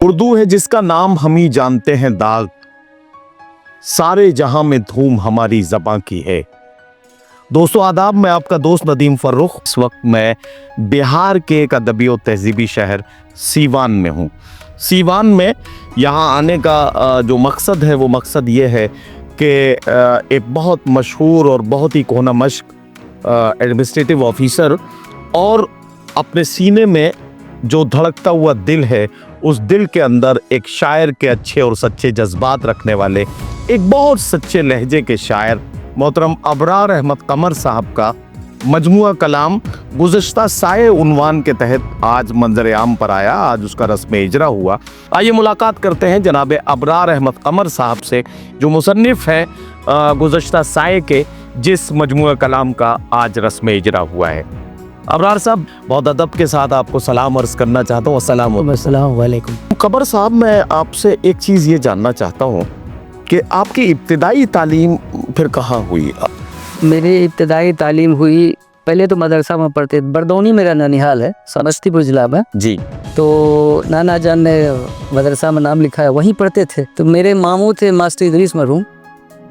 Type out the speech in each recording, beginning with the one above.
उर्दू है जिसका नाम हम ही जानते हैं दाग, सारे जहां में धूम हमारी ज़बां की है। दोस्तों आदाब, मैं आपका दोस्त नदीम फर्रुख। इस वक्त मैं बिहार के एक अदबी और तहजीबी शहर सीवान में हूँ। सीवान में यहाँ आने का जो मकसद है वो मकसद ये है कि एक बहुत मशहूर और बहुत ही कोना मश्क एडमिनिस्ट्रेटिव ऑफिसर और अपने सीने में जो धड़कता हुआ दिल है, उस दिल के अंदर एक शायर के अच्छे और सच्चे जज्बात रखने वाले एक बहुत सच्चे लहजे के शायर मोहतरम अबरार अहमद कमर साहब का मजमुआ कलाम गुज़श्ता साए उन्वान के तहत आज मंजर आम पर आया। आज उसका रस्म इजरा हुआ। आइए मुलाकात करते हैं जनाब अबरार अहमद कमर साहब से, जो मुसन्निफ़ है गुज़श्ता साए के, जिस मजमुआ कलाम का आज रस्म इजरा हुआ है। अबरार साहब, बहुत अदब के साथ आपको सलाम अर्ज़ करना चाहता हूँ। अस्सलाम वालेकुम। कमर साहब, मैं आपसे एक चीज़ ये जानना चाहता हूँ कि आपकी इब्तिदाई तालीम फिर कहाँ हुई? मेरी इब्तिदाई तालीम हुई, पहले तो मदरसा में पढ़ते, बरदौनी मेरा ननिहाल है, समस्तीपुर जिला में जी। तो नाना जान ने मदरसा में नाम लिखा है, वहीं पढ़ते थे। तो मेरे मामू थे मास्टर इदरीस मरहूम,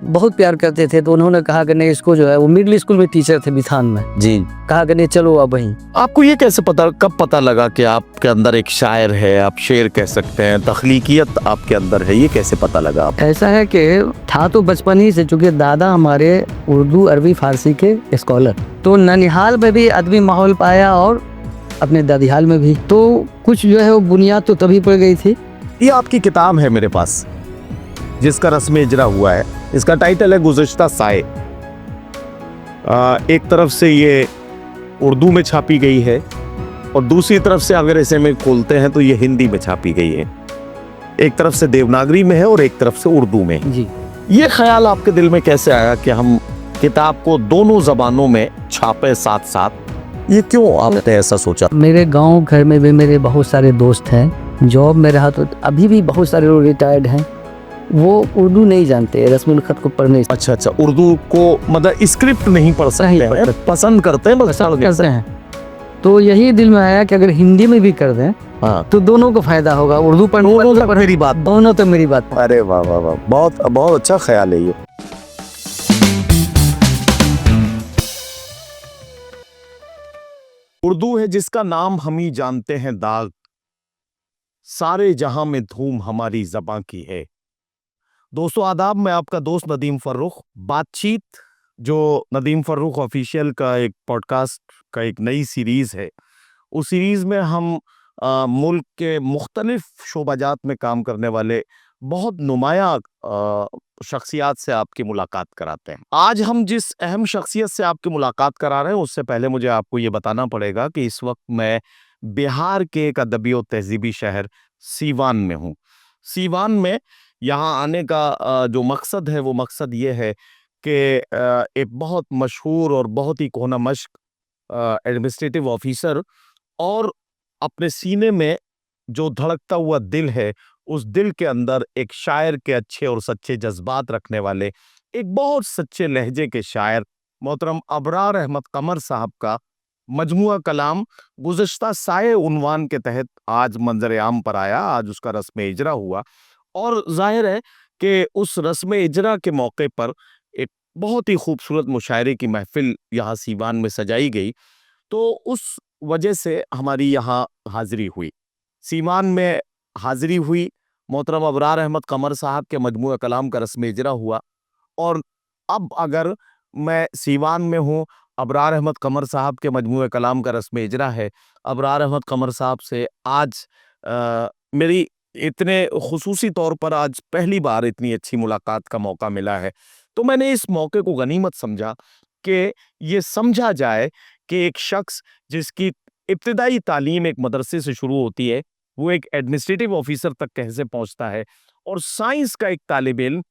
बहुत प्यार करते थे। तो उन्होंने कहा कि नहीं, इसको जो है, वो मिडिल स्कूल में टीचर थे बिथान में जी। कहा कि नहीं चलो अब वहीं। आपको ये कैसे कब पता लगा कि आपके अंदर एक शायर है, आप शेर कह सकते हैं, तख्लीकियत आपके अंदर है, ये कैसे पता लगा? ऐसा है कि था तो बचपन ही से, चूँकि दादा हमारे उर्दू अरबी फारसी के स्कॉलर, तो ननिहाल में भी अदबी माहौल पाया और अपने दादीहाल में भी। तो कुछ जो है वो बुनियाद तो तभी पड़ गई थी। ये आपकी किताब है मेरे पास जिसका रस्म इजरा हुआ है। इसका टाइटल है गुज़श्ता साए। एक तरफ से ये उर्दू में छापी गई है और दूसरी तरफ से अगर इसे में खोलते हैं तो ये हिंदी में छापी गई है। एक तरफ से देवनागरी में है और एक तरफ से उर्दू में जी। ये ख्याल आपके दिल में कैसे आया कि हम किताब को दोनों जबानों में छापे साथ साथ? ये क्यों आपने ऐसा सोचा? मेरे गांव घर में भी मेरे बहुत सारे दोस्त हैं, जॉब में रहा तो अभी भी बहुत सारे लोग रिटायर्ड हैं, वो उर्दू नहीं जानते, रस्मुल खत को पढ़ नहीं सकते। अच्छा, उर्दू को मतलब स्क्रिप्ट नहीं पढ़ सकते हैं, पसंद करते हैं, बस करते हैं। तो यही दिल में आया कि अगर हिंदी में भी कर दें तो दोनों को फायदा होगा। उर्दू पढ़ने मेरी बात, दोनों तो मेरी बात। अरे वाह वाह वाह, बहुत बहुत अच्छा ख्याल है ये। उर्दू है जिसका नाम हम ही जानते हैं दाग, सारे जहां में धूम हमारी ज़बां की है। दोस्तों आदाब, मैं आपका दोस्त नदीम फर्रुख। बातचीत जो नदीम फर्रुख ऑफिशियल का एक पॉडकास्ट का एक नई सीरीज़ है, उस सीरीज़ में हम मुल्क के मुख्तलिफ शोबाजात में काम करने वाले बहुत नुमाया शख्सियात से आपकी मुलाकात कराते हैं। आज हम जिस अहम शख्सियत से आपकी मुलाकात करा रहे हैं, उससे पहले मुझे आपको ये बताना पड़ेगा कि इस वक्त मैं बिहार के एक अदबी और तहजीबी शहर सीवान में हूँ। सीवान में यहाँ आने का जो मकसद है वो मकसद ये है कि एक बहुत मशहूर और बहुत ही कोना मश्क एडमिनिस्ट्रेटिव ऑफिसर और अपने सीने में जो धड़कता हुआ दिल है, उस दिल के अंदर एक शायर के अच्छे और सच्चे जज्बात रखने वाले एक बहुत सच्चे लहजे के शायर मोहतरम अबरार अहमद कमर साहब का मजमुआ कलाम गुज़श्ता साए उन्वान के तहत आज मंजर आम पर आया। आज उसका रस्म इजरा हुआ और जाहिर है कि उस रस्म इजरा के मौके पर एक बहुत ही खूबसूरत मुशायरे की महफिल यहाँ सीवान में सजाई गई। तो उस वजह से हमारी यहाँ हाजिरी हुई, सीवान में हाजिरी हुई। मोहतरम अबरार अहमद कमर साहब के मजमूआ कलाम का रस्म इजरा हुआ और अब अगर मैं सीवान में हूँ, अबरार अहमद कमर साहब के मजमूआ कलाम का रस्म इजरा है, अबरार अहमद कमर साहब से आज मेरी इतने खुसूसी तौर पर आज पहली बार इतनी अच्छी मुलाकात का मौका मिला है। तो मैंने इस मौके को गनीमत समझा कि ये समझा जाए कि एक शख्स जिसकी इब्तिदाई तालीम एक मदरसे से शुरू होती है, वो एक एडमिनिस्ट्रेटिव ऑफिसर तक कैसे पहुंचता है और साइंस का एक तालिब इल्म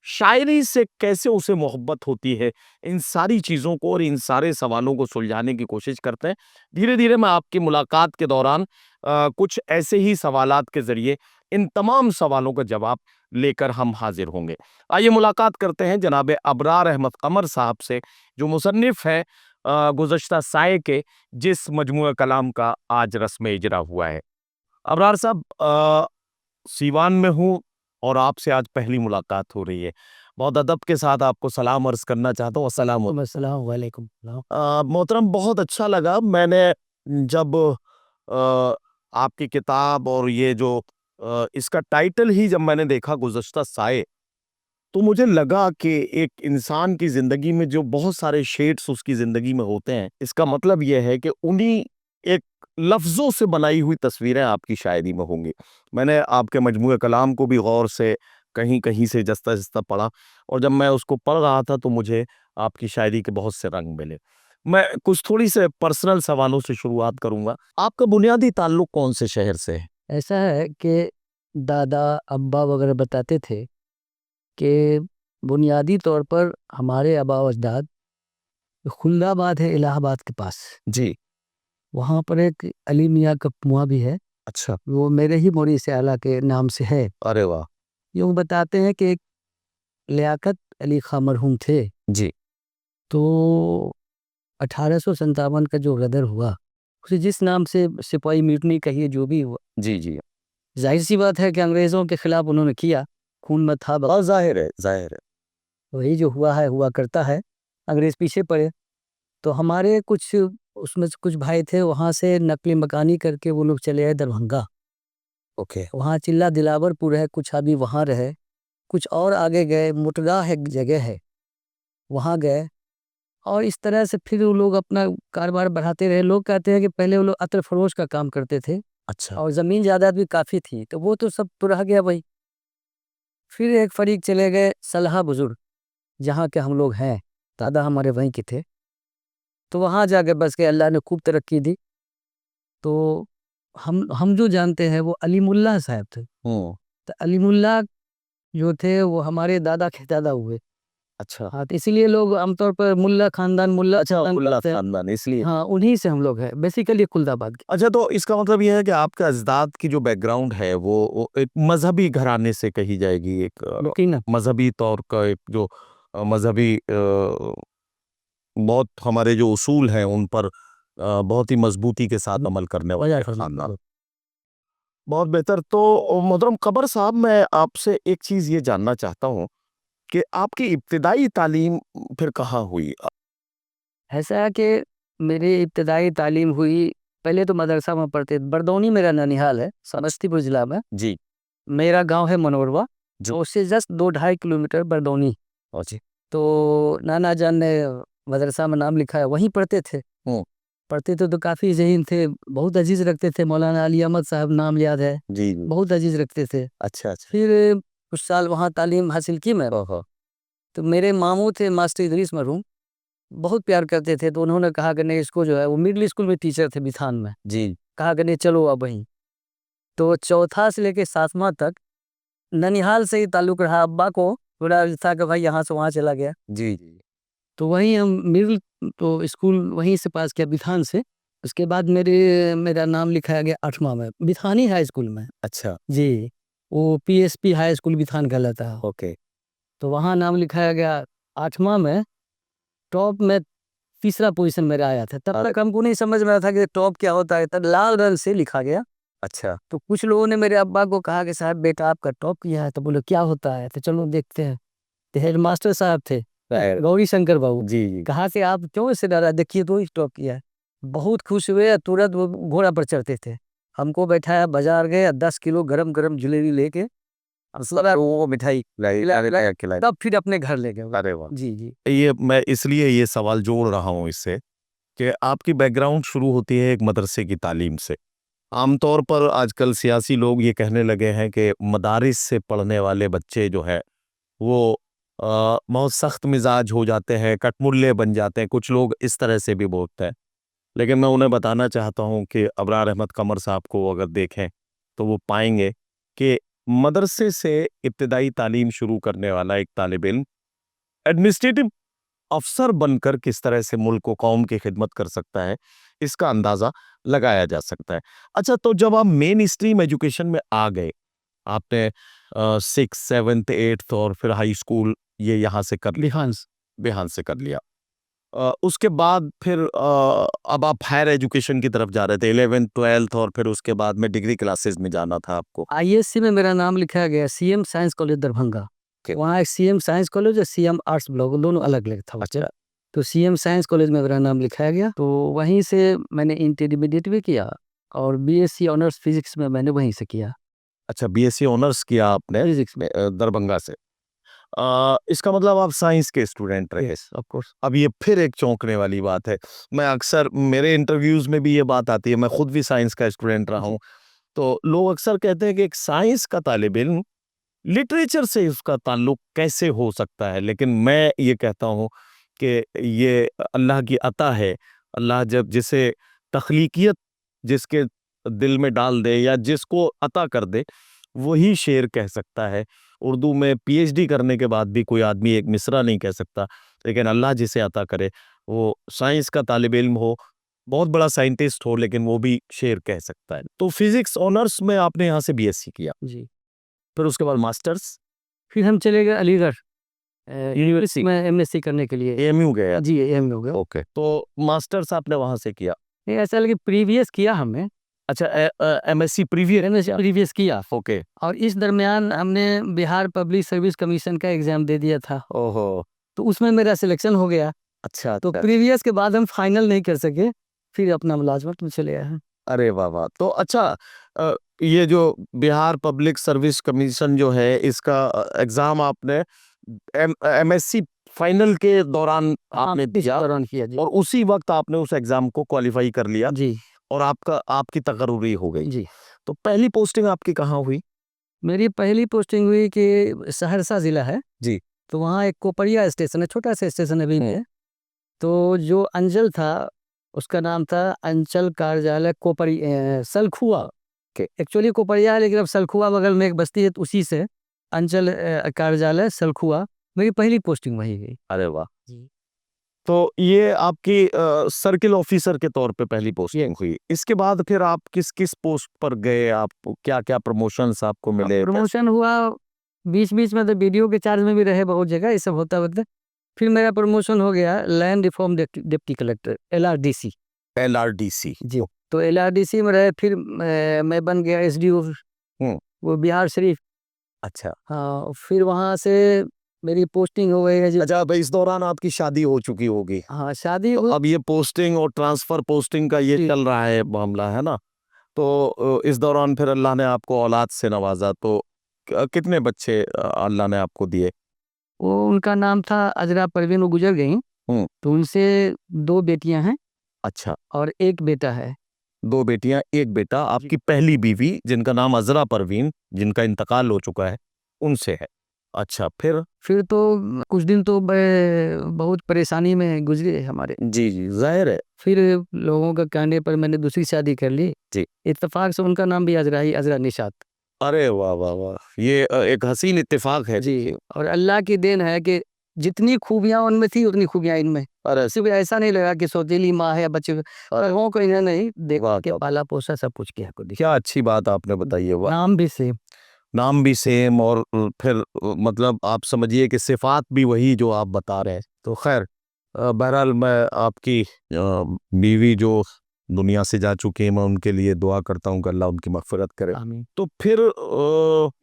शायरी से कैसे उसे मोहब्बत होती है। इन सारी चीज़ों को और इन सारे सवालों को सुलझाने की कोशिश करते हैं। धीरे धीरे मैं आपकी मुलाकात के दौरान कुछ ऐसे ही सवालात के ज़रिए इन तमाम सवालों का जवाब लेकर हम हाजिर होंगे। आइए मुलाकात करते हैं जनाब अबरार अहमद कमर साहब से, जो मुसन्निफ़ है गुज़श्ता साए के, जिस मजमुआ कलाम का आज रस्म इजरा हुआ है। अबरार साहब, सीवान में हूँ और आपसे आज पहली मुलाकात हो रही है। बहुत अदब के साथ आपको सलाम अर्ज़ करना चाहता हूँ। अस्सलाम अस्सलाम वालेकुम सलाम। मोहतरम, बहुत अच्छा लगा। मैंने जब आपकी किताब और ये जो इसका टाइटल ही जब मैंने देखा गुज़श्ता साए, तो मुझे लगा कि एक इंसान की ज़िंदगी में जो बहुत सारे शेड्स उसकी ज़िंदगी में होते हैं, इसका मतलब ये है कि उन्हीं एक लफ्ज़ों से बनाई हुई तस्वीरें आपकी शायरी में होंगी। मैंने आपके मजमूए कलाम को भी गौर से कहीं-कहीं से जस्ता-जस्ता पढ़ा और जब मैं उसको पढ़ रहा था तो मुझे आपकी शायरी के बहुत से रंग मिले। मैं कुछ थोड़ी से पर्सनल सवालों से शुरुआत करूँगा। आपका बुनियादी ताल्लुक कौन से शहर से है? ऐसा है कि दादा, अब्बा वगैरह बताते थे कि बुनियादी तौर पर हमारे आबा-अजदाद खुल्दाबाद है इलाहाबाद के पास। जी। वहाँ पर एक अली मियाँ का कुआँ भी है, अच्छा। वो मेरे ही मोरी से आला के नाम से है। अरे वाह! यूँ बताते हैं कि एक लियाकत अली खां मरहूम थे, जी। तो 1857 का जो गदर हुआ, उसे जिस नाम से सिपाही म्यूटनी कहिए जो भी हुआ, जी, जी। ज़ाहिर-सी बात है कि अंग्रेज़ों के खिलाफ उन्होंने किया, खून में था बहा, ज़ाहिर है, ज़ाहिर है। वही जो हुआ है, हुआ करता है। अंग्रेज़ पीछे पड़े, तो हमारे कुछ उसमें से कुछ भाई थे, वहाँ से नक़ल मकानी करके वो लोग चले आए दरभंगा। ओके। वहाँ चिल्ला दिलावरपुर है, कुछ अभी वहाँ रहे, कुछ और आगे गए, मुटगा एक जगह है, वहाँ गए और इस तरह से फिर वो लोग अपना कारोबार बढ़ाते रहे। लोग कहते हैं कि पहले वो लोग अतर फरोश का काम करते थे अच्छा। और ज़मीन जायदाद भी काफ़ी थी, तो वो तो सब तो रह गया वही। फिर एक फरीक चले गए सलहा बुजुर्ग, जहाँ के हम लोग हैं, दादा हमारे वहीं के थे, तो वहाँ जाके बस के अल्लाह ने खूब तरक्की दी। तो हम जो जानते हैं वो अली मुल्ला साहब थे, हुँ। तो अली मुल्ला जो थे वो हमारे दादा के दादा हुए। अच्छा। हाँ, तो इसीलिए लोग आमतौर पर मुल्ला खानदान अच्छा, खानदान मुल्ला कहते हैं। खानदान इसलिए। हाँ, उन्हीं से हम लोग हैं, बेसिकली खुलदाबाद के। अच्छा, तो इसका मतलब ये है कि आपका अजदाद की जो बैकग्राउंड है वो एक मज़हबी घराने से कही जाएगी, एक यकीनन। मज़हबी तौर का एक जो मज़हबी बहुत हमारे जो उसूल हैं उन पर बहुत ही मज़बूती के साथ अमल करने वाला वजह एक खानदान। फरमा बहुत बेहतर। तो मोहतरम कबर साहब, मैं आपसे एक चीज़ ये जानना चाहता हूँ कि आपकी इब्तिदाई तालीम फिर कहाँ हुई? ऐसा है कि मेरी इब्तिदाई तालीम हुई, पहले तो मदरसा में पढ़ते, बरदौनी मेरा ननिहाल है, समस्तीपुर ज़िला में। जी। मेरा गाँव है मनोरवा, जो तो उससे जस्ट 2 ढाई किलोमीटर बरदौनी। और जी। तो नाना जान ने मदरसा में नाम लिखाया, वहीं पढ़ते थे। हुँ। पढ़ते थे तो काफ़ी ज़हीन थे, बहुत अज़ीज़ रखते थे, मौलाना अली अहमद साहब नाम याद है, जी, जी। बहुत अज़ीज़ रखते थे। अच्छा, अच्छा। फिर कुछ साल वहाँ तालीम हासिल की मैं, ओहो! तो मेरे मामू थे मास्टर इदरीस मरहूम, बहुत प्यार करते थे, तो उन्होंने कहा कि नहीं इसको जो है, वो मिडल स्कूल में टीचर थे बिथान में, जी। कहा कि नहीं चलो अब वहीं। तो चौथा से लेके 7वां तक ननिहाल से ही ताल्लुक़ रहा, अब्बा को थोड़ा था कि भाई यहाँ से वहाँ चला गया। जी, जी। तो वहीं हम मिडल तो स्कूल वहीं से पास किया बिथान से। उसके बाद मेरा नाम लिखाया गया 8वां में, बिथानी हाई स्कूल में। अच्छा। जी, वो पीएसपी हाई स्कूल बिथान कहलाता है। ओके। तो वहाँ नाम लिखाया गया 8वां में, टॉप में तीसरा पोज़ीशन मेरा आया था। तब तक हमको नहीं समझ में आया था कि टॉप क्या होता है, तब लाल रंग से लिखा गया। अच्छा। तो कुछ लोगों ने मेरे अब्बा को कहा कि साहब बेटा आपका टॉप किया है, तो बोले क्या होता है? तो चलो देखते हैं। तो हेडमास्टर साहब थे, गौरी शंकर बाबू, जी, जी। कहा कि आप क्यों इससे डरा, देखिए तो स्टॉप किया है। बहुत खुश हुए, तुरंत वो घोड़ा पर चढ़ते थे, हमको बैठाया, बाजार गए, 10 किलो गरम-गरम जलेबी लेके और सारा वो मिठाई खिलाए। तब फिर अपने घर ले गए वो। अरे वाह! जी, जी। ये मैं इसलिए ये सवाल जोड़ रहा हूँ इससे कि आपकी बैकग्राउंड शुरू होती है एक मदरसे की तालीम से। आमतौर पर आजकल सियासी लोग ये कहने लगे हैं कि मदारिस से पढ़ने वाले बच्चे जो है वो बहुत सख्त मिजाज हो जाते हैं, कटमुल्ले बन जाते हैं। कुछ लोग इस तरह से भी बोलते हैं। लेकिन मैं उन्हें बताना चाहता हूँ कि अबरार अहमद कमर साहब को अगर देखें तो वो पाएंगे कि मदरसे से इब्तिदाई तालीम शुरू करने वाला एक तालिब इल्म एडमिनिस्ट्रेटिव अफसर बनकर किस तरह से मुल्क को कौम की खिदमत कर सकता है, इसका अंदाज़ा लगाया जा सकता है। अच्छा, तो जब आप मेन स्ट्रीम एजुकेशन में आ गए, आपने 6, 7, 8 और फिर हाई स्कूल ये यहाँ से कर लिया, बिहान्स। बिहान से कर लिया। उसके बाद फिर अब आप हायर एजुकेशन की तरफ जा रहे थे, 11th 12th, और फिर उसके बाद में डिग्री क्लासेस में जाना था आपको। आईएससी में मेरा नाम लिखा गया CM science college Darbhanga. Okay. वहाँ एक सीएम साइंस कॉलेज और सीएम आर्ट्स ब्लॉक दोनों अलग अलग था। अच्छा। तो सीएम साइंस कॉलेज में मेरा नाम लिखाया गया, तो वहीं से मैंने इंटरमीडिएट भी किया और बीएससी ऑनर्स फिजिक्स में मैंने वहीं से किया। अच्छा, बीएससी ऑनर्स किया आपने फिजिक्स में। दरभंगा से। इसका मतलब आप साइंस के स्टूडेंट रहे। Yes of course. अब ये फिर एक चौंकने वाली बात है। मैं अक्सर मेरे इंटरव्यूज में भी ये बात आती है, मैं खुद भी साइंस का स्टूडेंट रहा हूँ, तो लोग अक्सर कहते हैं कि एक साइंस का तालिब इल्म लिटरेचर से उसका ताल्लुक कैसे हो सकता है, लेकिन मैं ये कहता हूँ कि ये अल्लाह की अता है। अल्लाह जब जिसे तख्लीकियत जिसके दिल में डाल दे या जिसको अता कर दे, वही शेर कह सकता है। उर्दू में पीएचडी करने के बाद भी कोई आदमी एक मिसरा नहीं कह सकता, लेकिन अल्लाह जिसे अता करे, वो साइंस का तालिब इल्म हो, बहुत बड़ा साइंटिस्ट हो, लेकिन वो भी शेर कह सकता है। तो फिजिक्स ऑनर्स में आपने यहाँ से बीएससी किया, जी। फिर उसके बाद मास्टर्स फिर हम चले गए अलीगढ़ यूनिवर्सिटी में एमएससी करने के लिए। एएमयू गए। जी एएमयू हो गया। ओके, तो मास्टर्स आपने वहां से किया। नहीं, ऐसा लगे प्रीवियस किया हमने, अच्छा, एमएससी प्रीवियस। एमएससी प्रीवियस किया, ओके। और इस दरमियान हमने बिहार पब्लिक सर्विस कमीशन का एग्जाम दे दिया था, ओहो। तो उसमें मेरा सिलेक्शन हो गया। अच्छा, तो अच्छा। प्रीवियस के बाद हम फाइनल नहीं कर सके, फिर अपना मुलाजमत में चले आए हैं। अरे वाह वाह। तो अच्छा, ये जो बिहार पब्लिक सर्विस कमीशन जो है, इसका एग्जाम आपने एमएससी फाइनल के दौरान आपने इस दिया, दौरान किया जी। और उसी वक्त आपने उस एग्जाम को क्वालिफाई कर लिया, जी और आपकी तकर्रुरी हो गई। जी। तो पहली पोस्टिंग आपकी कहाँ हुई? मेरी पहली पोस्टिंग हुई कि सहरसा जिला है जी। तो वहाँ एक कोपरिया स्टेशन है, छोटा सा स्टेशन अभी है। तो जो अंचल था उसका नाम था अंचल कार्यालय सलखुआ के। एक्चुअली कोपरिया है, लेकिन अब सलखुआ बगल में एक बस्ती है, तो उसी से अंचल कार्यालय सलखुआ। मेरी पहली पोस्टिंग वही गई। अरे वाह। जी। तो ये आपकी सर्किल ऑफिसर के तौर पे पहली पोस्टिंग हुई। इसके बाद फिर आप किस किस पोस्ट पर गए? आप क्या क्या प्रमोशंस आपको मिले? प्रमोशन हुआ बीच बीच में, तो वीडियो के चार्ज में भी रहे बहुत जगह, ये सब होता होता फिर मेरा प्रमोशन हो गया land reform deputy collector LRDC. LRDC. जी। तो एलआरडीसी में रहे, फिर मैं बन गया एसडीओ, वो बिहार शरीफ। अच्छा। हाँ, फिर वहाँ से मेरी पोस्टिंग हो गई है जी। अच्छा, भाई इस दौरान आपकी शादी हो चुकी होगी। हाँ शादी तो हो। अब ये पोस्टिंग और ट्रांसफर पोस्टिंग का ये जी। चल रहा है मामला, है ना? तो इस दौरान फिर अल्लाह ने आपको औलाद से नवाजा, तो कितने बच्चे अल्लाह ने आपको दिए? वो उनका नाम था अजरा परवीन, वो गुजर गई। तो उनसे 2 बेटियां हैं अच्छा, और 1 बेटा है। 2 बेटियां 1 बेटा। आपकी पहली बीवी जिनका नाम अजरा परवीन, जिनका इंतकाल हो चुका है, उनसे है। अच्छा, फिर तो कुछ दिन तो बहुत परेशानी में गुजरे हमारे। जी जी, जाहिर है। फिर लोगों का कहने पर मैंने दूसरी शादी कर ली। जी। इत्तेफाक से उनका नाम भी अजरा ही, अजरा निशात। अरे वाह वाह वाह, ये एक हसीन इत्तेफाक है। जी। और अल्लाह की देन है कि जितनी खूबियां उनमें थी उतनी खूबियां इनमें। अरे सिर्फ ऐसा नहीं लगा कि सौतेली माँ है या बच्चे, लोगों को इन्हें नहीं देख वाह, के पाला पोसा सब कुछ किया को दिया। क्या अच्छी बात आपने बताई है। वाह। नाम भी सेम। नाम भी सेम, और फिर मतलब आप समझिए कि सिफात भी वही जो आप बता रहे हैं। तो खैर, बहरहाल मैं आपकी बीवी जो दुनिया से जा चुकी है, मैं उनके लिए दुआ करता हूँ कि अल्लाह उनकी मगफिरत करे। आमीन। तो फिर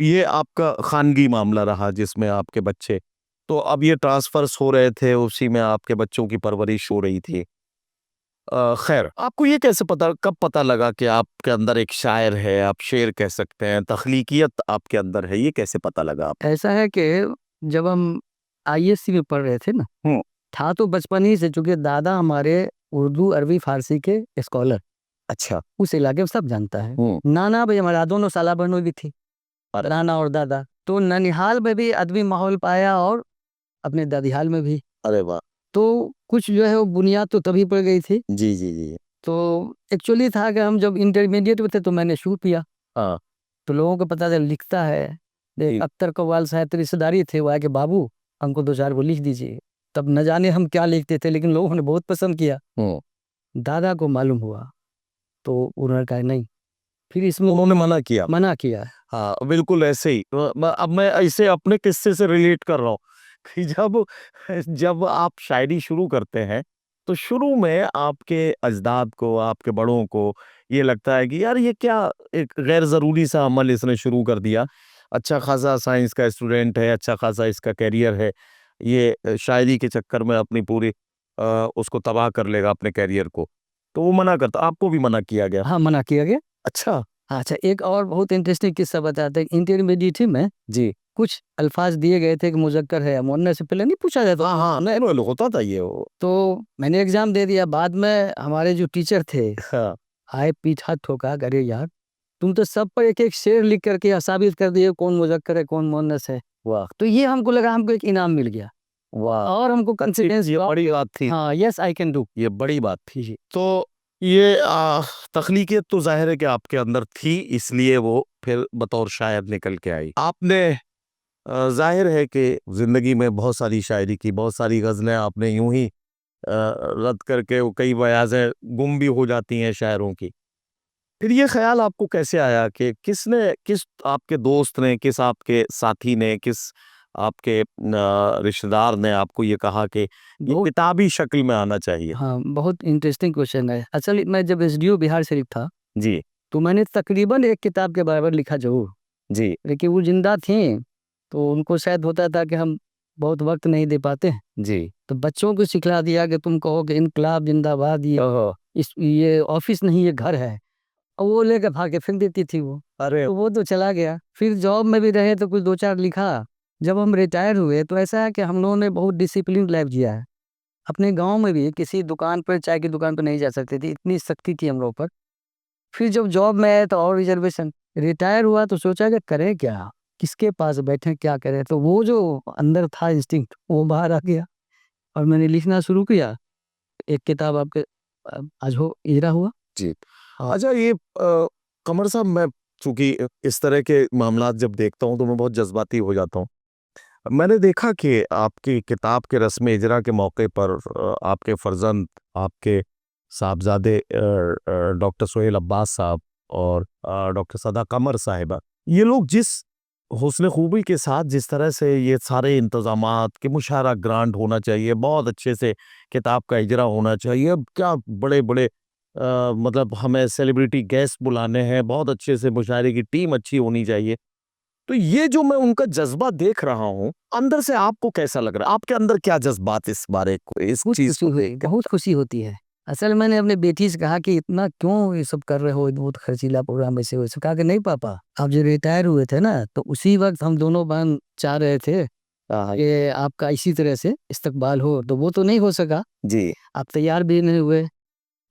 ये आपका खानगी मामला रहा जिसमें आपके बच्चे, तो अब ये ट्रांसफर्स हो रहे थे, उसी में आपके बच्चों की परवरिश हो रही थी। खैर, आपको ये कैसे कब पता लगा कि आपके अंदर एक शायर है, आप शेर कह सकते हैं, तख्लीकियत आपके अंदर है, ये कैसे पता लगा आप? ऐसा है कि जब हम आईएससी में पढ़ रहे थे ना, था तो बचपन ही से, चूंकि दादा हमारे उर्दू अरबी फारसी के स्कॉलर, अच्छा। उस इलाके में सब जानता है। नाना भाई हमारा दोनों साला बहनों भी थी, नाना और दादा। तो ननिहाल में भी अदबी माहौल पाया और अपने दादीहाल में भी। अरे वाह। तो कुछ जो है वो बुनियाद तो तभी पड़ गई थी। जी जी जी। तो एक्चुअली था कि हम जब इंटरमीडिएट में थे तो मैंने शूट किया, हाँ। तो लोगों को पता चला लिखता है। देख अख्तर कव्वाल साहब तो रिश्तेदारी थे, वो आए कि बाबू हमको 2-4 वो लिख दीजिए। तब न जाने हम क्या लिखते थे, लेकिन लोगों ने बहुत पसंद किया। दादा को मालूम हुआ तो उन्होंने कहा नहीं, फिर इसमें उन्होंने मना किया। मना किया। हाँ, बिल्कुल ऐसे ही। अब मैं ऐसे अपने किस्से से रिलेट कर रहा हूँ कि जब जब आप शायरी शुरू करते हैं, तो शुरू में आपके अजदाद को, आपके बड़ों को ये लगता है कि यार ये क्या एक गैर ज़रूरी सा अमल इसने शुरू कर दिया। अच्छा खासा साइंस का स्टूडेंट है, अच्छा खासा इसका करियर है, ये शायरी के चक्कर में अपनी पूरी उसको तबाह कर लेगा अपने करियर को। तो वो मना करता, आपको भी मना किया गया? हाँ, मना किया गया। अच्छा, अच्छा, एक और बहुत इंटरेस्टिंग किस्सा बताते हैं। इंटरमीडिएट में जी। कुछ अल्फाज दिए गए थे कि मुज़क्कर है या मुअन्नस से पहले नहीं पूछा जाता। हाँ, हाँ, नहीं, नहीं होता था ये वो। तो मैंने एग्ज़ाम दे दिया। बाद में हमारे जो टीचर थे, हाँ, आए पीठ हाथ ठोका, अरे यार! तुम तो सब पर एक-एक शेर लिख कर के साबित कर दिए कौन मुज़क्कर है, कौन मुअन्नस है। वाह! तो ये हमको लगा हमको एक इनाम मिल गया वाह! और हमको कॉन्फिडेंस ये हुआ। बड़ी बात थी। हाँ, येस आई कैन डू। ये बड़ी बात थी। जी। तो ये तख्लीकियत तो ज़ाहिर है कि आपके अंदर थी, इसलिए वो फिर बतौर शायर निकल के आई। आपने ज़ाहिर है कि ज़िंदगी में बहुत सारी शायरी की, बहुत सारी ग़ज़लें आपने यूँ ही रद्द करके वो कई बयाज़ें गुम भी हो जाती हैं शायरों की। फिर ये ख़्याल आपको कैसे आया कि किस आपके दोस्त ने, किस आपके साथी ने, किस आपके रिश्तेदार ने आपको ये कहा कि ये बहुत किताबी शक्ल में आना चाहिए? हाँ, बहुत इंटरेस्टिंग क्वेश्चन है। असल मैं जब एसडीओ बिहार शरीफ था, जी, तो मैंने तकरीबन एक किताब के बराबर लिखा ज़रूर, जी, लेकिन वो ज़िंदा थीं, तो उनको शायद होता था कि हम बहुत वक़्त नहीं दे पाते। जी। तो बच्चों को सिखला दिया कि तुम कहो कि इनकलाब ज़िंदाबाद, ये ऑफ़िस नहीं ये घर है। और वो लेके भाग के फेंक देती थी वो। अरे! तो वो तो चला गया। फिर जॉब में भी रहे तो कुछ 2-4 लिखा। जब हम रिटायर हुए तो ऐसा है कि हम लोगों ने बहुत डिसिप्लिन्ड लाइफ़ जिया है। अपने गाँव में भी किसी दुकान पर, चाय की दुकान पे नहीं जा सकते थे, इतनी सख्ती थी हम लोग पर। फिर जब जॉब में आए तो और रिज़र्वेशन। रिटायर हुआ तो सोचा कि करें क्या? किसके पास बैठें, क्या करें? तो वो जो अंदर था इंस्टिंक्ट वो बाहर आ गया और मैंने लिखना शुरू किया। एक किताब आपके आज हो इजरा हुआ। जी। हाँ। अच्छा ये कमर साहब मैं चूँकि इस तरह के मामलात जब देखता हूँ तो मैं बहुत जज़्बाती हो जाता हूँ। मैंने देखा कि आपकी किताब के रस्म इजरा के मौके पर आपके फ़र्ज़ंद, आपके साहबज़ादे डॉक्टर सोहेल अब्बास साहब और डॉक्टर सदा कमर साहिबा, ये लोग जिस हुस्न खूबी के साथ जिस तरह से ये सारे इंतज़ामात कि मुशायरा ग्रांट होना चाहिए, बहुत अच्छे से किताब का इजरा होना चाहिए। अब क्या बड़े-बड़े मतलब हमें सेलिब्रिटी गेस्ट बुलाने हैं, बहुत अच्छे से मुशायरे की टीम अच्छी होनी चाहिए। तो ये जो मैं उनका जज़्बा देख रहा हूँ, अंदर से आपको कैसा लग रहा है? आपके अंदर क्या जज़्बात इस बारे को इस बहुत चीज़ खुशी को हुई, देख के? बहुत खुशी होती है। असल मैंने अपने बेटी से कहा कि इतना क्यों ये सब कर रहे हो, बहुत खर्चीला प्रोग्राम ऐसे वैसे। कहा कि नहीं पापा, आप जब रिटायर हुए थे ना तो उसी वक़्त हम दोनों बहन चाह रहे थे कि आपका इसी तरह से इस्तकबाल हो, तो वो तो नहीं हो सका। जी। आप तैयार भी नहीं हुए,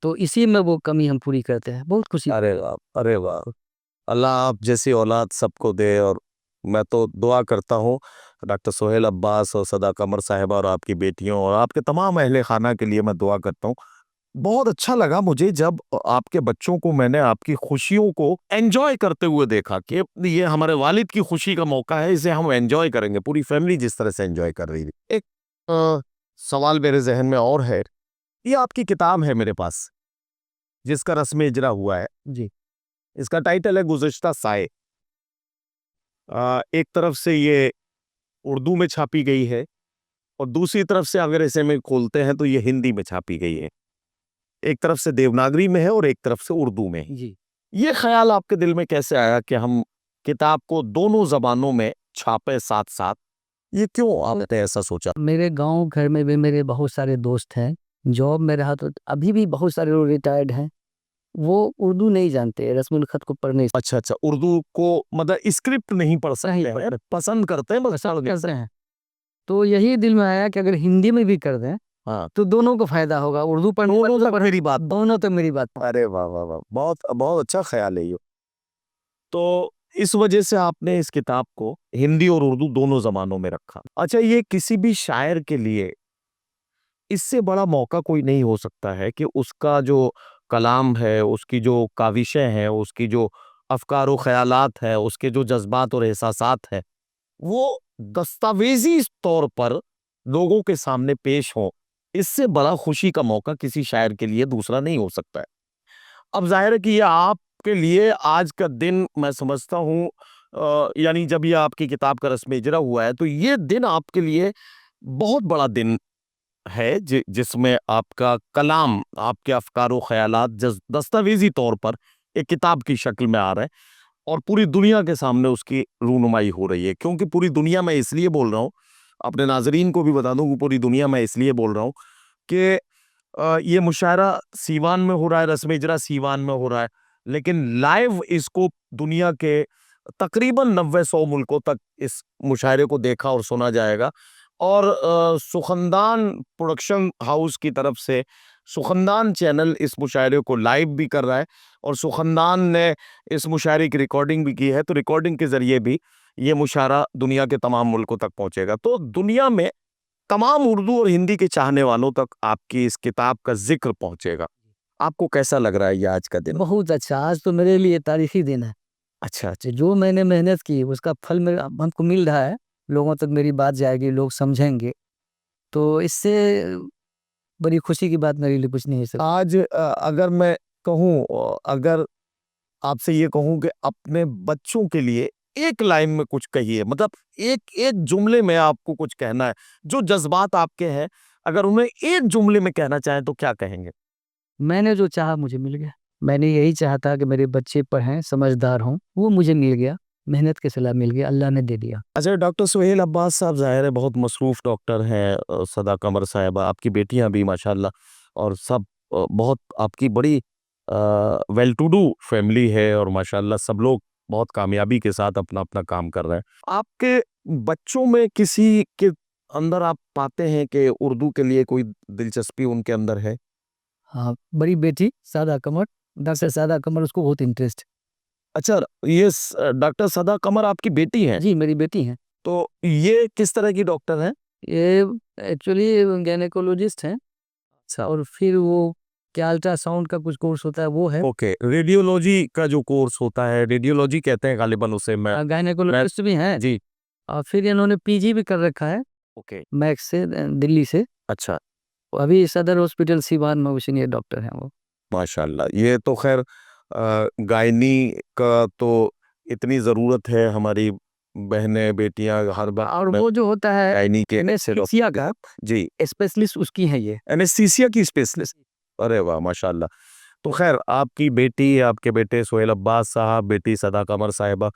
तो इसी में वो कमी हम पूरी करते हैं। बहुत खुशी। अरे वाह! अरे वाह! अल्लाह आप जैसी औलाद सबको दे और मैं तो दुआ करता हूँ डॉक्टर सोहेल अब्बास और सदा कमर साहिबा और आपकी बेटियों और आपके तमाम अहले खाना के लिए मैं दुआ करता हूँ। बहुत अच्छा लगा मुझे जब आपके बच्चों को मैंने आपकी खुशियों को एन्जॉय करते हुए देखा कि ये हमारे वालिद की खुशी का मौका है, इसे हम एन्जॉय करेंगे, पूरी फैमिली जिस तरह से एन्जॉय कर रही थी। एक सवाल मेरे ज़हन में और है, ये आपकी किताब है मेरे पास, जिसका रस्म इजरा हुआ है। जी। इसका टाइटल है गुज़िश्ता साए। एक तरफ से ये उर्दू में छापी गई है और दूसरी तरफ से अगर इसे में खोलते हैं तो ये हिंदी में छापी गई है। एक तरफ से देवनागरी में है और एक तरफ से उर्दू में है। जी। ये ख़्याल आपके दिल में कैसे आया कि हम किताब को दोनों ज़बानों में छापें साथ-साथ? ये क्यों आपने ऐसा सोचा? मेरे गाँव घर में भी मेरे बहुत सारे दोस्त हैं। जॉब में रहा तो अभी भी बहुत सारे लोग रिटायर्ड हैं। वो उर्दू नहीं जानते, रस्मुल ख़त को पढ़ने अच्छा, अच्छा, उर्दू को मतलब स्क्रिप्ट नहीं पढ़ नहीं सकते हैं, पढ़ते, पसंद करते हैं बस पसंद पढ़ करते हैं। तो यही दिल में आया कि अगर हिंदी में भी कर दें, हाँ, तो दोनों को फ़ायदा होगा। उर्दू पढ़ने दोनों वाले तक मेरी बात दोनों तो मेरी बात। अरे वाह, वाह, वाह! बहुत बहुत अच्छा ख़्याल है ये। तो इस वजह से आपने इस किताब को हिंदी और उर्दू दोनों ज़बानों में रखा। अच्छा ये किसी भी शायर के लिए इससे बड़ा मौका कोई नहीं हो सकता है कि उसका जो कलाम है, उसकी जो काविशें हैं, उसकी जो अफ़कार व ख़यालात हैं, उसके जो जज़्बात और एहसासात हैं, वो दस्तावेज़ी तौर पर लोगों के सामने पेश हों। इससे बड़ा खुशी का मौका किसी शायर के लिए दूसरा नहीं हो सकता है। अब ज़ाहिर है कि ये आपके लिए आज का दिन मैं समझता हूँ यानी जब ये आपकी किताब का रस्म इजरा हुआ है, तो ये दिन आपके लिए बहुत बड़ा दिन है जिसमें आपका कलाम, आपके अफकार व ख्यालात दस्तावेजी तौर पर एक किताब की शक्ल में आ रहे हैं और पूरी दुनिया के सामने उसकी रूनुमाई हो रही है। क्योंकि पूरी दुनिया में इसलिए बोल रहा हूँ, अपने नाजरीन को भी बता दूं कि पूरी दुनिया में इसलिए बोल रहा हूँ कि ये मुशायरा सीवान में हो रहा है, रस्म इजरा सीवान में हो रहा है, लेकिन लाइव इसको दुनिया के तकरीबन 90-100 मुल्कों तक इस मुशायरे को देखा और सुना जाएगा। और सुखनदान प्रोडक्शन हाउस की तरफ से सुखनदान चैनल इस मुशायरे को लाइव भी कर रहा है और सुखनदान ने इस मुशायरे की रिकॉर्डिंग भी की है, तो रिकॉर्डिंग के जरिए भी ये मुशायरा दुनिया के तमाम मुल्कों तक पहुंचेगा। तो दुनिया में तमाम उर्दू और हिंदी के चाहने वालों तक आपकी इस किताब का जिक्र पहुंचेगा। आपको कैसा लग रहा है ये आज का दिन? बहुत अच्छा, आज तो मेरे लिए तारीखी दिन है। अच्छा अच्छा। जो मैंने मेहनत की उसका फल मेरा हमको मिल रहा है, लोगों तक मेरी बात जाएगी, लोग समझेंगे, तो इससे बड़ी खुशी की बात मेरे लिए कुछ नहीं है सर। आज अगर मैं कहूँ, अगर आपसे ये कहूँ कि अपने बच्चों के लिए एक लाइन में कुछ कहिए, मतलब एक एक जुमले में आपको कुछ कहना है, जो जज्बात आपके हैं, अगर उन्हें एक जुमले में कहना चाहें तो क्या कहेंगे? मैंने जो चाहा मुझे मिल गया। मैंने यही चाहा था कि मेरे बच्चे पढ़ें, समझदार हों, वो मुझे मिल गया। मेहनत के सिला मिल गया, अल्लाह ने दे दिया। अच्छा, डॉक्टर सुहेल अब्बास साहब ज़ाहिर है बहुत मसरूफ़ डॉक्टर हैं, सदा कमर साहिबा, आपकी बेटियां भी माशाल्लाह, और सब बहुत आपकी बड़ी वेल टू डू फैमिली है और माशाल्लाह सब लोग बहुत कामयाबी के साथ अपना अपना काम कर रहे हैं। आपके बच्चों में किसी के अंदर आप पाते हैं कि उर्दू के लिए कोई दिलचस्पी उनके अंदर है? हाँ, बड़ी बेटी सादा कमर, डॉक्टर सादा कमर, उसको बहुत इंटरेस्ट। अच्छा, ये डॉक्टर सदा कमर आपकी बेटी हैं? जी, मेरी बेटी हैं। तो ये किस तरह की डॉक्टर हैं? ये एक्चुअली गायनेकोलॉजिस्ट हैं अच्छा। और फिर वो क्या अल्ट्रासाउंड का कुछ कोर्स होता है वो है। ओके, रेडियोलॉजी का जो कोर्स होता है, रेडियोलॉजी कहते हैं गालिबन उसे। मैं गायनेकोलॉजिस्ट भी हैं जी। और फिर इन्होंने पीजी भी कर रखा है ओके। मैक्स से, दिल्ली से। अच्छा। अभी सदर हॉस्पिटल सिवान में सीनियर डॉक्टर हैं वो। माशाल्लाह, ये तो खैर गायनी का तो इतनी ज़रूरत है, हमारी बहनें बेटियां हर बार और वो जो होता है गायनी के एनेस्थीसिया का जी, स्पेशलिस्ट उसकी हैं ये। एनेस्थीसिया की स्पेशलिस्ट। अरे वाह माशाल्लाह। तो खैर आपकी बेटी, आपके बेटे सोहेल अब्बास साहब, बेटी सदा कमर साहिबा,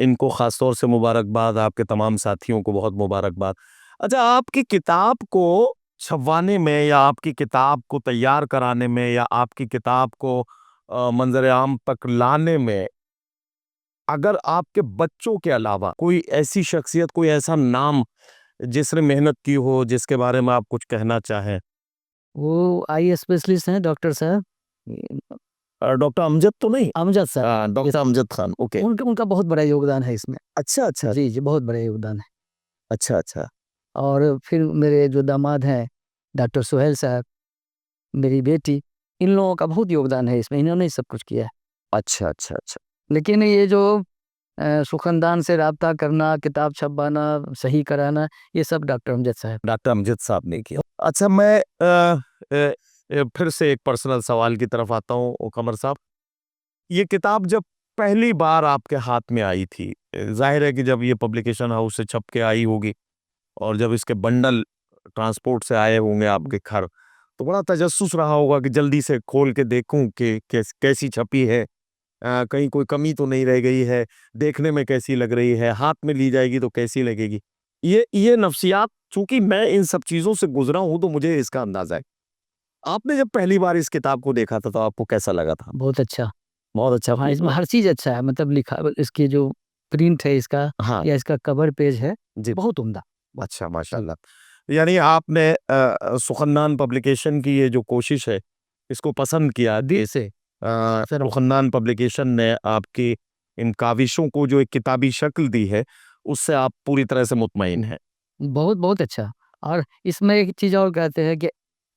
इनको ख़ास तौर से मुबारकबाद, आपके तमाम साथियों को बहुत मुबारकबाद। अच्छा, आपकी किताब को छपवाने में या आपकी किताब को तैयार कराने में या आपकी किताब को मंजर आम तक लाने में, अगर आपके बच्चों के अलावा कोई ऐसी शख्सियत, कोई ऐसा नाम जिसने मेहनत की हो, जिसके बारे में आप कुछ कहना चाहें? वो आई स्पेशलिस्ट हैं डॉक्टर साहब, डॉक्टर अमजद तो नहीं? अमजद साहब। Doctor Amjad Khan, okay. उनका उनका बहुत बड़ा योगदान है इसमें। अच्छा अच्छा। जी, जी, बहुत बड़ा योगदान है। अच्छा अच्छा। और फिर मेरे जो दामाद हैं डॉक्टर सुहेल साहब, मेरी बेटी, इन लोगों का बहुत योगदान है इसमें, इन्होंने ही सब कुछ किया है। अच्छा अच्छा अच्छा। लेकिन ये जो सुखनदान से राब्ता करना, किताब छपवाना, सही कराना, ये सब डॉक्टर अमजद साहब। डॉक्टर अमजद साहब ने किया। अच्छा, मैं फिर से एक पर्सनल सवाल की तरफ आता हूँ कमर साहब। ये किताब जब पहली बार आपके हाथ में आई थी, जाहिर है कि जब ये पब्लिकेशन हाउस से छप के आई होगी और जब इसके बंडल ट्रांसपोर्ट से आए होंगे आपके घर, तो बड़ा तजस्सुस रहा होगा कि जल्दी से खोल के देखूं कि कैसी छपी है, कहीं कोई कमी तो नहीं रह गई है, देखने में कैसी लग रही है, हाथ में ली जाएगी तो कैसी लगेगी। ये नफ्सियात, चूंकि मैं इन सब चीज़ों से गुजरा हूं तो मुझे इसका अंदाजा है। आपने जब पहली बार इस किताब को देखा था तो आपको कैसा लगा था? बहुत अच्छा। बहुत अच्छा। हाँ, इसमें हर चीज़ अच्छा है, मतलब लिखा, इसकी जो प्रिंट है इसका हाँ या इसका कवर पेज है, जी। बहुत उम्दा। अच्छा, माशाल्लाह। यानी आपने सुखन्नान पब्लिकेशन की ये जो कोशिश है, इसको पसंद किया। दिल से। सर, सुखन्नान पब्लिकेशन ने आपकी इन काविशों को जो एक किताबी शक्ल दी है, उससे आप पूरी तरह से मुतमईन हैं। बहुत बहुत अच्छा। और इसमें एक चीज़ और कहते हैं कि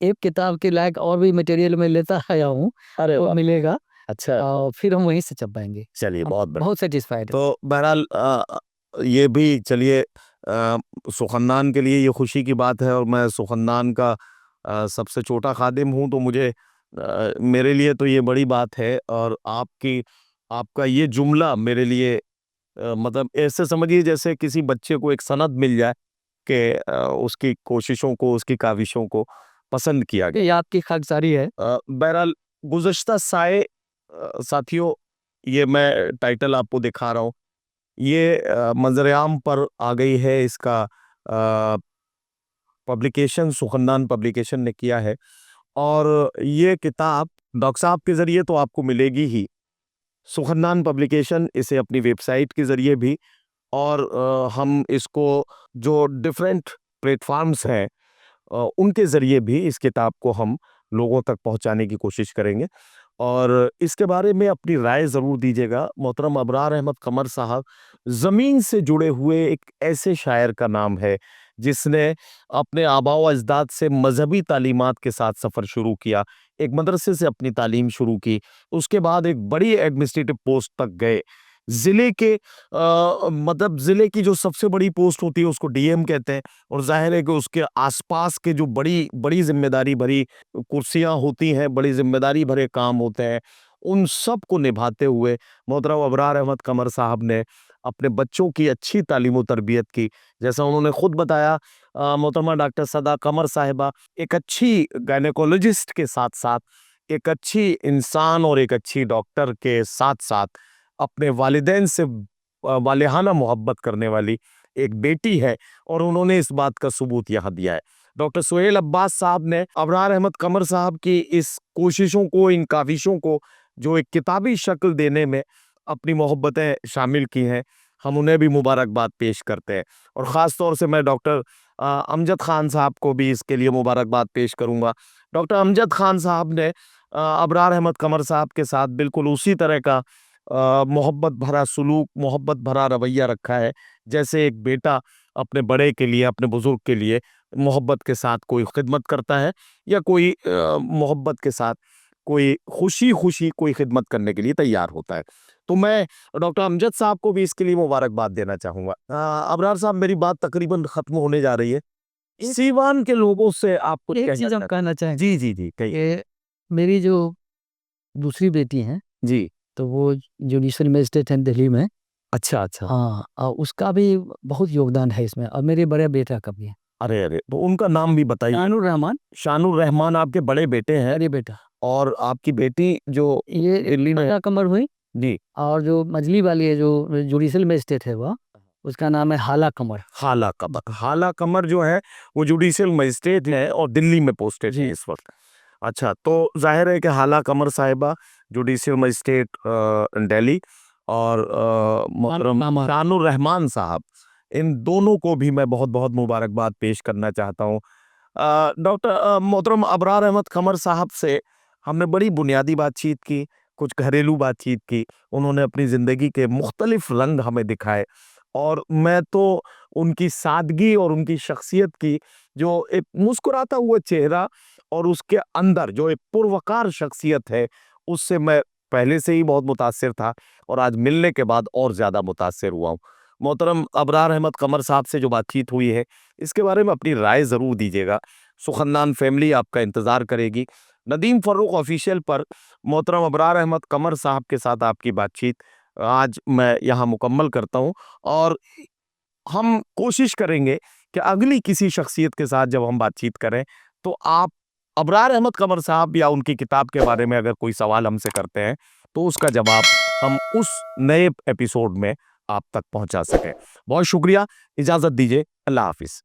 एक किताब के लायक और भी मटेरियल मैं लेता आया हूँ, अरे वो वाह! मिलेगा अच्छा। और फिर हम वहीं से छपवाएँगे। चलिए, हम बहुत बढ़िया। बहुत सैटिस्फाइड हैं। तो बहरहाल ये भी चलिए, सुखन्नान के लिए ये खुशी की बात है और मैं सुखन्नान का सबसे छोटा खादिम हूँ, तो मुझे मेरे लिए तो ये बड़ी बात है। और आपका ये जुमला मेरे लिए मतलब ऐसे समझिए जैसे किसी बच्चे को एक सनद मिल जाए उसकी कोशिशों को, उसकी काविशों को पसंद किया गया। ये आपकी खाकसारी है। बहरहाल गुज़श्ता साए साथियों, ये मैं टाइटल आपको दिखा रहा हूँ। ये मंज़र-ए-आम पर आ गई है। इसका पब्लिकेशन सुखनदान पब्लिकेशन ने किया है और ये किताब डॉक्टर साहब के ज़रिए तो आपको मिलेगी ही। सुखनदान पब्लिकेशन इसे अपनी वेबसाइट के ज़रिए भी और हम इसको जो डिफरेंट प्लेटफ़ॉर्म्स हैं उनके ज़रिए भी इस किताब को हम लोगों तक पहुंचाने की कोशिश करेंगे और इसके बारे में अपनी राय ज़रूर दीजिएगा। मोहतरम अबरार अहमद कमर साहब ज़मीन से जुड़े हुए एक ऐसे शायर का नाम है जिसने अपने आबा व अजदाद से मजहबी तालीमात के साथ सफ़र शुरू किया, एक मदरसे से अपनी तालीम शुरू की, उसके बाद एक बड़ी एडमिनिस्ट्रेटिव पोस्ट तक गए। ज़िले के मतलब ज़िले की जो सबसे बड़ी पोस्ट होती है उसको डीएम कहते हैं और ज़ाहिर है कि उसके आसपास के जो बड़ी बड़ी जिम्मेदारी भरी कुर्सियां होती हैं, बड़ी जिम्मेदारी भरे काम होते हैं, उन सब को निभाते हुए मोहतरम अबरार अहमद कमर साहब ने अपने बच्चों की अच्छी तालीम और तरबियत की। जैसा उन्होंने खुद बताया, मोहतरमा डॉक्टर सदा कमर साहिबा एक अच्छी गायनेकोलॉजिस्ट के साथ साथ एक अच्छी इंसान और एक अच्छी डॉक्टर के साथ साथ अपने वालिदैन से वालिहाना मोहब्बत करने वाली एक बेटी है और उन्होंने इस बात का सबूत यहाँ दिया है। डॉक्टर सुहेल अब्बास साहब ने अबरार अहमद कमर साहब की इस कोशिशों को, इन काविशों को जो एक किताबी शक्ल देने में अपनी मोहब्बतें शामिल की हैं, हम उन्हें भी मुबारकबाद पेश करते हैं और ख़ास तौर से मैं डॉक्टर अमजद खान साहब को भी इसके लिए मुबारकबाद पेश करूँगा। डॉक्टर अमजद खान साहब ने अबरार अहमद कमर साहब के साथ बिल्कुल उसी तरह का मोहब्बत भरा सुलूक, मोहब्बत भरा रवैया रखा है जैसे एक बेटा अपने बड़े के लिए, अपने बुजुर्ग के लिए मोहब्बत के साथ कोई खिदमत करता है या कोई मोहब्बत के साथ कोई खुशी-खुशी कोई खिदमत करने के लिए तैयार होता है। तो मैं डॉक्टर अमजद साहब को भी इसके लिए मुबारकबाद देना चाहूँगा। अबरार साहब, मेरी बात तकरीबन ख़त्म होने जा रही है। सीवान के लोगों से आप कुछ एक कहना चीज़ हम चाहते कहना हैं? चाहेंगे जी, जी, जी, कहिए। कि मेरी जो दूसरी बेटी हैं, जी। तो वो जुडिशल मजिस्ट्रेट हैं दिल्ली में। अच्छा, अच्छा। हाँ, उसका भी बहुत योगदान है इसमें और मेरे बड़े बेटा का भी है। अरे, अरे! तो उनका नाम भी बताइए। शानुर रहमान, शानुर रहमान आपके बड़े बेटे हैं मेरे बेटा। और आपकी बेटी जो ये दिल्ली में सदा कमर हुई जी, और जो मजली वाली है, जो जुडिशल मजिस्ट्रेट है वह, उसका नाम है हाला कमर। हाला कमर। हाला कमर जो है वो जुडिशियल मजिस्ट्रेट हैं और दिल्ली में पोस्टेड हैं जी। इस वक़्त। अच्छा, तो ज़ाहिर है कि हाला कमर साहिबा जुडिशियल मजिस्ट्रेट दिल्ली और मोहतरम कमर। शानुर रहमान साहब, इन दोनों को भी मैं बहुत-बहुत मुबारकबाद पेश करना चाहता हूँ। डॉक्टर मोहतरम अबरार अहमद कमर साहब से हमने बड़ी बुनियादी बातचीत की, कुछ घरेलू बातचीत की। उन्होंने अपनी ज़िंदगी के मुख्तलिफ रंग हमें दिखाए और मैं तो उनकी सादगी और उनकी शख्सियत की जो एक मुस्कुराता हुआ चेहरा और उसके अंदर जो एक पुरवकार शख्सियत है, उससे मैं पहले से ही बहुत मुतासिर था और आज मिलने के बाद और ज़्यादा मुतासिर हुआ हूँ। मोहतरम अबरार अहमद कमर साहब से जो बातचीत हुई है, इसके बारे में अपनी राय ज़रूर दीजिएगा। सुखनदान फैमिली आपका इंतज़ार करेगी। नदीम फ़र्रुख ऑफ़िशियल पर मोहतरम अबरार अहमद कमर साहब के साथ आपकी बातचीत आज मैं यहाँ मुकम्मल करता हूँ और हम कोशिश करेंगे कि अगली किसी शख्सियत के साथ जब हम बातचीत करें, तो आप अबरार अहमद कमर साहब या उनकी किताब के बारे में अगर कोई सवाल हमसे करते हैं, तो उसका जवाब हम उस नए एपिसोड में आप तक पहुँचा सकें। बहुत शुक्रिया, इजाज़त दीजिए। अल्लाह हाफ़िज़।